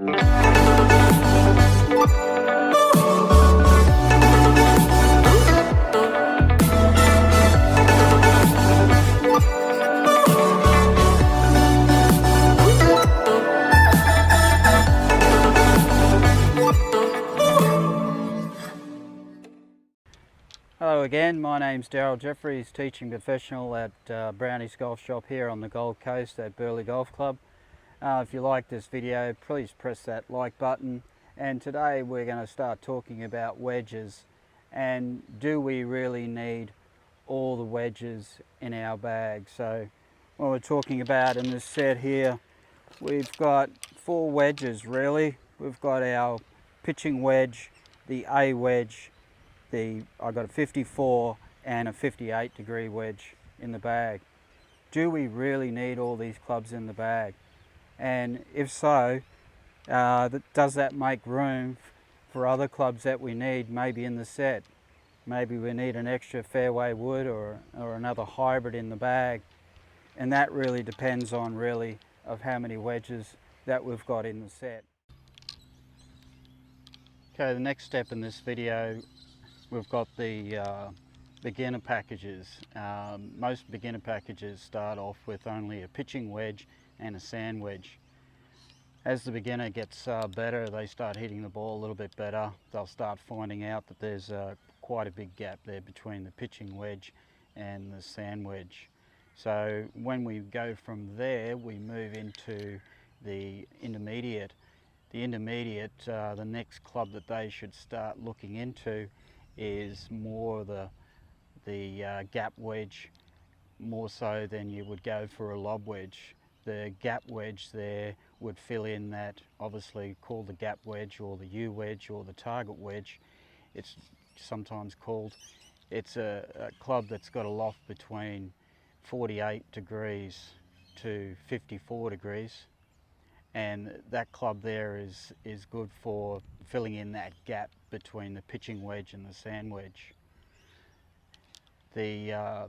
Hello again, my name's Daryl Jeffries, teaching professional at Brownie's Golf Shop here on the Gold Coast at Burleigh Golf Club. If you like this video, please press that like button. And today we're going to start talking about wedges, and do we really need all the wedges in our bag? So what we're talking about in this set here, we've got 4 wedges really. We've got our pitching wedge, the A wedge, I've got a 54 and a 58 degree wedge in the bag. Do we really need all these clubs in the bag? And if so, does that make room for other clubs that we need maybe in the set? Maybe we need an extra fairway wood or another hybrid in the bag, and that really depends on of how many wedges that we've got in the set. Okay, the next step in this video, we've got the beginner packages. Most beginner packages start off with only a pitching wedge and a sand wedge. As the beginner gets better, they start hitting the ball a little bit better. They'll start finding out that there's quite a big gap there between the pitching wedge and the sand wedge. So when we go from there, we move into the intermediate. The intermediate, the next club that they should start looking into is more the gap wedge, more so than you would go for a lob wedge. The gap wedge there would fill in that, obviously called the gap wedge or the U wedge or the target wedge. It's sometimes called. It's a club that's got a loft between 48 degrees to 54 degrees. And that club there is good for filling in that gap between the pitching wedge and the sand wedge.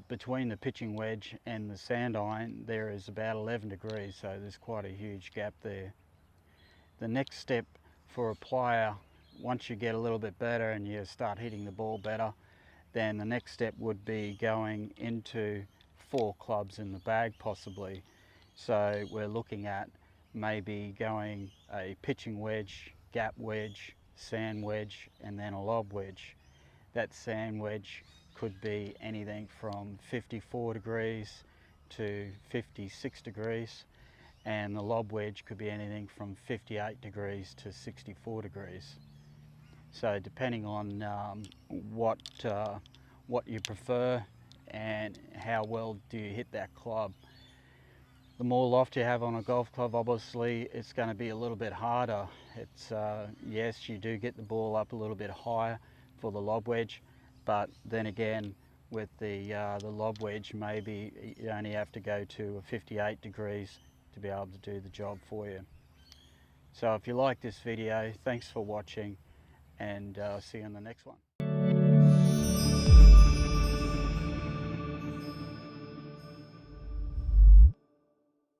Between the pitching wedge and the sand iron there is about 11 degrees, so there's quite a huge gap there. The next step for a player, once you get a little bit better and you start hitting the ball better, then the next step would be going into 4 clubs in the bag possibly. So we're looking at maybe going a pitching wedge, gap wedge, sand wedge, and then a lob wedge. That sand wedge could be anything from 54 degrees to 56 degrees, and the lob wedge could be anything from 58 degrees to 64 degrees. So depending on what you prefer and how well do you hit that club. The more loft you have on a golf club, obviously it's going to be a little bit harder. It's yes, you do get the ball up a little bit higher for the lob wedge, but then again with the lob wedge, maybe you only have to go to a 58 degrees to be able to do the job for you. So if you like this video, thanks for watching, and see you in the next one.